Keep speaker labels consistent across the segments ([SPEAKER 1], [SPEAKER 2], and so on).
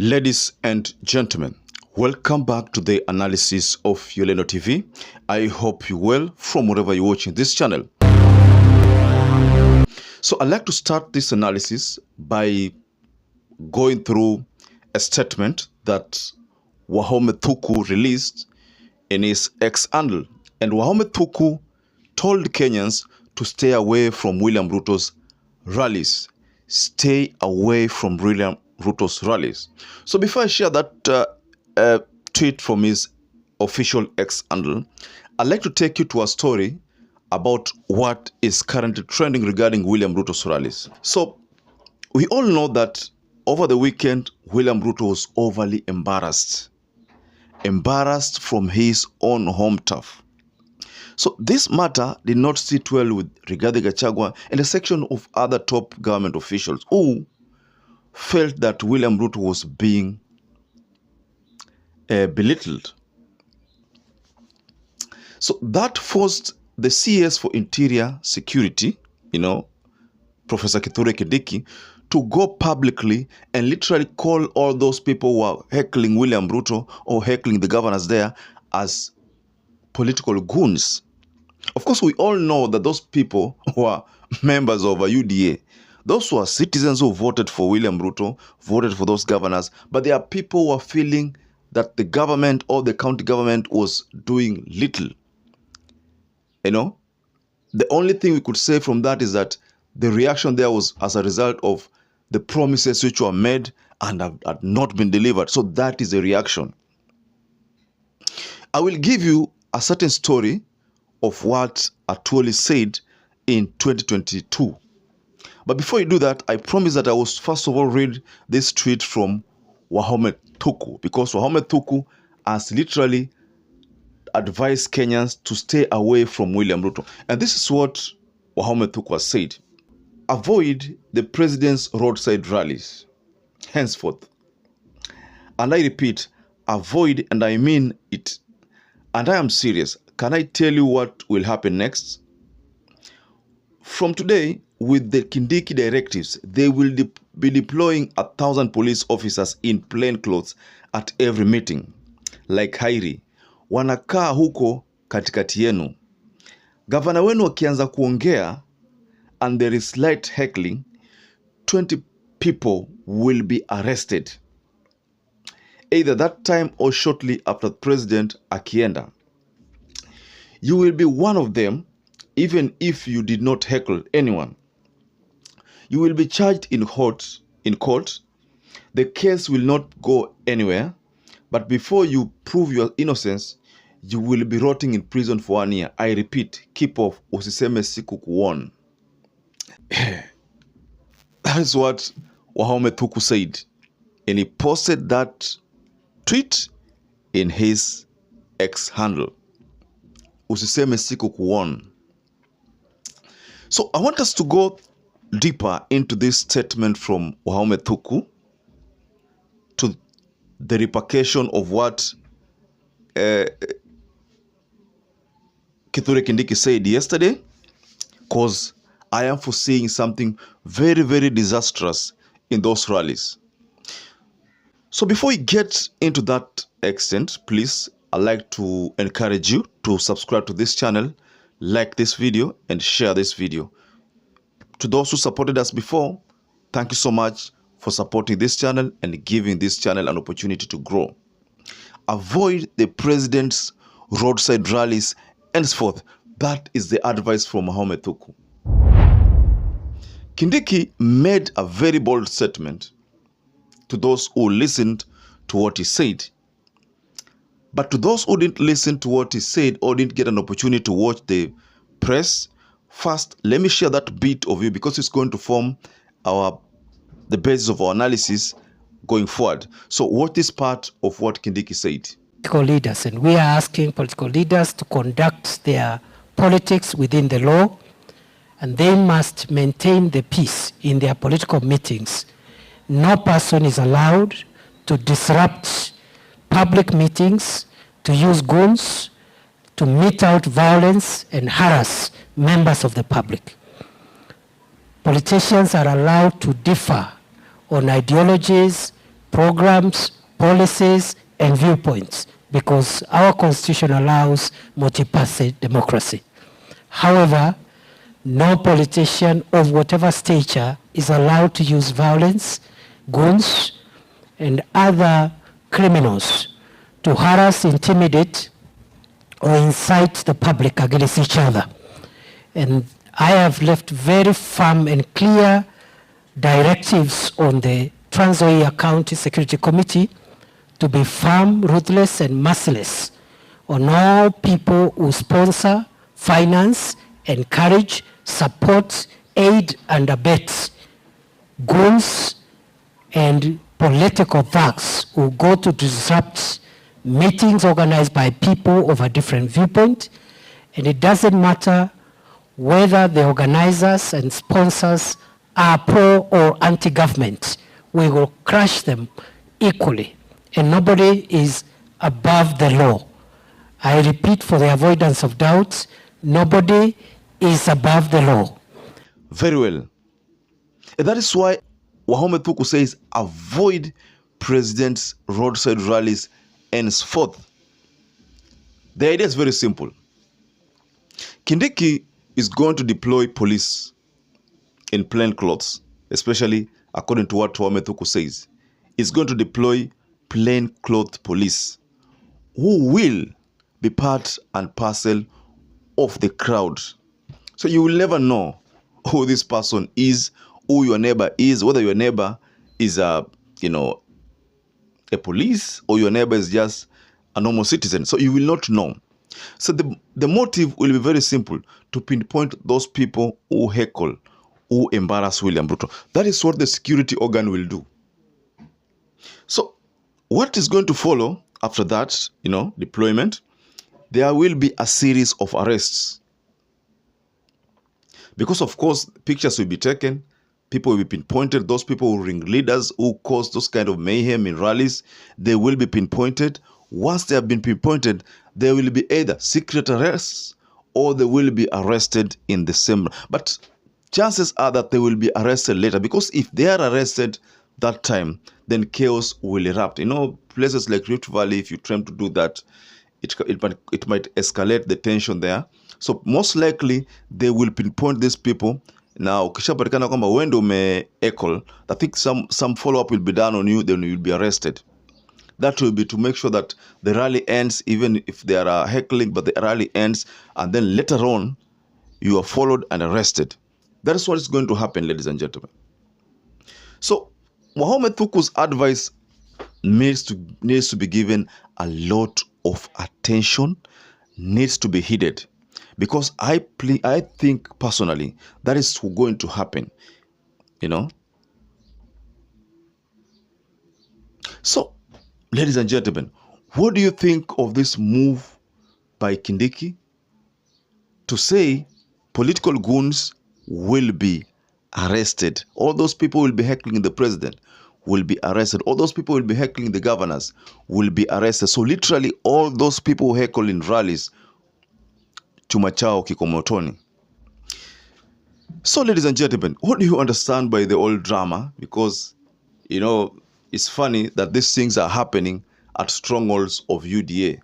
[SPEAKER 1] Ladies and gentlemen, welcome back to the analysis of YOLENO TV. I hope you're well from wherever you're watching this channel. So I'd like to start this analysis by going through a statement that WAHOME THUKU released in his X handle. And WAHOME THUKU told Kenyans to stay away from William Ruto's rallies. Stay away from William Ruto's rallies. So before I share that tweet from his official X handle, I'd like to take you to a story about what is currently trending regarding William Ruto's rallies. So we all know that over the weekend, William Ruto was overly embarrassed from his own home turf. So this matter did not sit well with Rigathi Gachagua and a section of other top government officials who felt that William Ruto was being belittled. So that forced the CS for Interior Security, Professor KINDIKI, to go publicly and literally call all those people who are heckling William Ruto or heckling the governors there as political goons. Of course, we all know that those people who are members of a UDA, those who are citizens who voted for William Ruto, voted for those governors, but there are people who are feeling that the government or the county government was doing little. The only thing we could say from that is that the reaction there was as a result of the promises which were made and had not been delivered. So that is the reaction. I will give you a certain story of what Atuoli said in 2022. But before you do that, I promise that I will first of all read this tweet from WAHOME THUKU, because WAHOME THUKU has literally advised Kenyans to stay away from William Ruto. And this is what WAHOME THUKU has said. Avoid the president's roadside rallies henceforth. And I repeat, avoid, and I mean it. And I am serious. Can I tell you what will happen next? From today, with the Kindiki directives, they will be deploying 1,000 police officers in plain clothes at every meeting. Like Hairi, wanakaa huko katikati yenu. Gavana wenu akianza kuongea and there is light heckling, 20 people will be arrested. Either that time or shortly after the president akienda. You will be one of them, even if you did not heckle anyone. You will be charged in court. The case will not go anywhere, but before you prove your innocence, you will be rotting in prison for 1 year. I repeat, keep off, usiseme siku kuona. That is what WAHOME THUKU said, and he posted that tweet in his X handle. Usiseme siku kuona. So I want us to go deeper into this statement from WAHOME THUKU to the repercussion of what Kindiki said yesterday, because I am foreseeing something very, very disastrous in those rallies. So before we get into that extent, please, I'd like to encourage you to subscribe to this channel, like this video, and share this video. To those who supported us before, thank you so much for supporting this channel and giving this channel an opportunity to grow. Avoid the president's roadside rallies henceforth. That is the advice from WAHOME THUKU. Kindiki made a very bold statement to those who listened to what he said. But to those who didn't listen to what he said or didn't get an opportunity to watch the press, first, let me share that bit of you because it's going to form the basis of our analysis going forward. So what is part of what Kindiki said?
[SPEAKER 2] Political leaders, and we are asking political leaders to conduct their politics within the law, and they must maintain the peace in their political meetings. No person is allowed to disrupt public meetings, to use guns, to mete out violence and harass members of the public. Politicians are allowed to differ on ideologies, programs, policies, and viewpoints, because our constitution allows multi-party democracy. However, no politician of whatever stature is allowed to use violence, goons, and other criminals to harass, intimidate, or incite the public against each other. And I have left very firm and clear directives on the Trans Nzoia County Security Committee to be firm, ruthless, and merciless on all people who sponsor, finance, encourage, support, aid, and abet goons and political thugs who go to disrupt meetings organized by people of a different viewpoint. And it doesn't matter whether the organizers and sponsors are pro or anti-government. We will crush them equally, and nobody is above the law. I repeat, for the avoidance of doubts, nobody is above the law.
[SPEAKER 1] Very well. And that is why WAHOME THUKU says avoid president's roadside rallies henceforth. The idea is very simple. Kindiki is going to deploy police in plain clothes, especially according to what WAHOME THUKU says. It's going to deploy plain clothes police who will be part and parcel of the crowd. So you will never know who this person is, who your neighbor is, whether your neighbor is a police or your neighbor is just a normal citizen. So you will not know. So the motive will be very simple, to pinpoint those people who heckle, who embarrass William Ruto. That is what the security organ will do. So what is going to follow after that, deployment? There will be a series of arrests. Because of course, pictures will be taken, people will be pinpointed, those people who ring leaders, who cause those kind of mayhem in rallies, they will be pinpointed. Once they have been pinpointed, there will be either secret arrests or they will be arrested in December. But chances are that they will be arrested later, because if they are arrested that time, then chaos will erupt. Places like Rift Valley, if you try to do that, it might escalate the tension there. So most likely they will pinpoint these people. Now, ukishapatikana kwamba wende ume-equal, I think some follow-up will be done on you, then you will be arrested. That will be to make sure that the rally ends, even if there are heckling, but the rally ends, and then later on, you are followed and arrested. That is what is going to happen, ladies and gentlemen. So, WAHOME THUKU's advice needs to be given a lot of attention, needs to be heeded. Because I think personally that is going to happen, So, ladies and gentlemen, what do you think of this move by Kindiki to say political goons will be arrested? All those people will be heckling the president will be arrested. All those people will be heckling the governors will be arrested. So literally all those people who heckle in rallies, chuma chao kiko motoni. So ladies and gentlemen, what do you understand by the old drama? Because, it's funny that these things are happening at strongholds of UDA.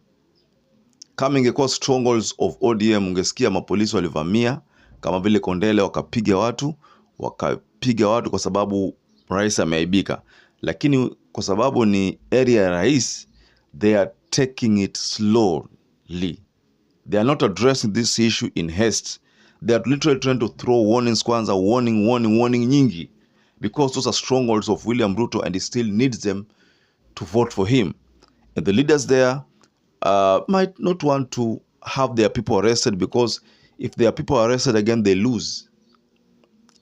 [SPEAKER 1] Kama ingekuwa strongholds of ODM, ungesikia mapolisi walivamia kama vile Kondele, wakapiga watu kwa sababu rais ameaibika. Lakini kwa sababu ni area ya rais, they are taking it slowly. They are not addressing this issue in haste. They are literally trying to throw warnings kwanza, warning nyingi, because those are strongholds of William Ruto and he still needs them to vote for him. And the leaders there might not want to have their people arrested, because if their people are arrested again, they lose.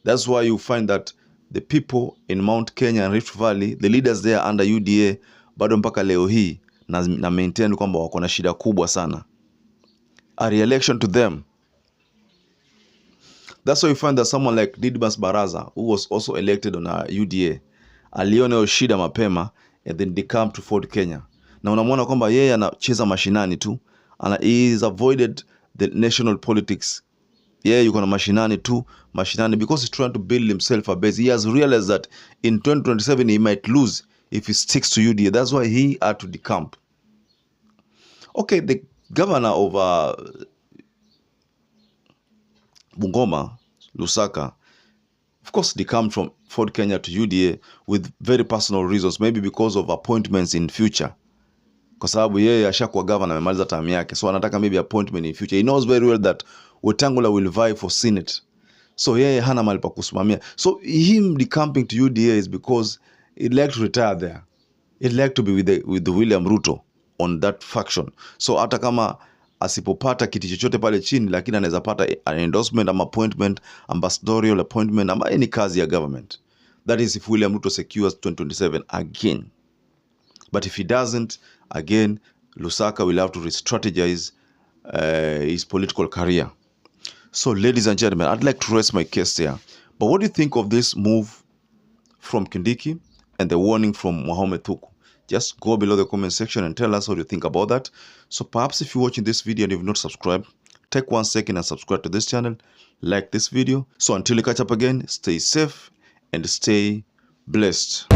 [SPEAKER 1] That's why you find that the people in Mount Kenya and Rift Valley, the leaders there under UDA, bado mpaka leo hii na maintain kwamba wako na shida kubwa sana. A re-election to them. That's why you find that someone like Didmas Baraza, who was also elected on a UDA, aliona hiyo shida mapema and then they come to Ford Kenya. Na unamwona kwamba yeye anacheza mashinani tu, he is avoided the national politics. Yeye yuko na mashinani because he's trying to build himself a base. He has realized that in 2027 he might lose if he sticks to UDA. That's why he had to decamp. Okay, the governor of Bungoma, Lusaka, of course, decamped from Ford Kenya to UDA with very personal reasons, maybe because of appointments in future. Kwa sababu yeye ashakuwa governor, amemaliza term yake, so anataka maybe appointment in future. He knows very well that Wetangula will vie for Senate, so yeye hana mahali pa kusimamia. So him decamping to UDA is because he'd like to retire there. He'd like to be with the William Ruto on that faction. So hata kama asipopata kiti chochote pale chini, lakini anaweza pata an endorsement ama appointment, ambassadorial appointment ama any kazi ya government. That is if William Ruto secures 2027 again. But if he doesn't, again, Lusaka will have to re-strategize his political career. So, ladies and gentlemen, I'd like to rest my case here. But what do you think of this move from Kindiki and the warning from WAHOME THUKU? Just go below the comment section and tell us what you think about that. So perhaps if you're watching this video and you've not subscribed, take 1 second and subscribe to this channel. Like this video. So until we catch up again, stay safe and stay blessed.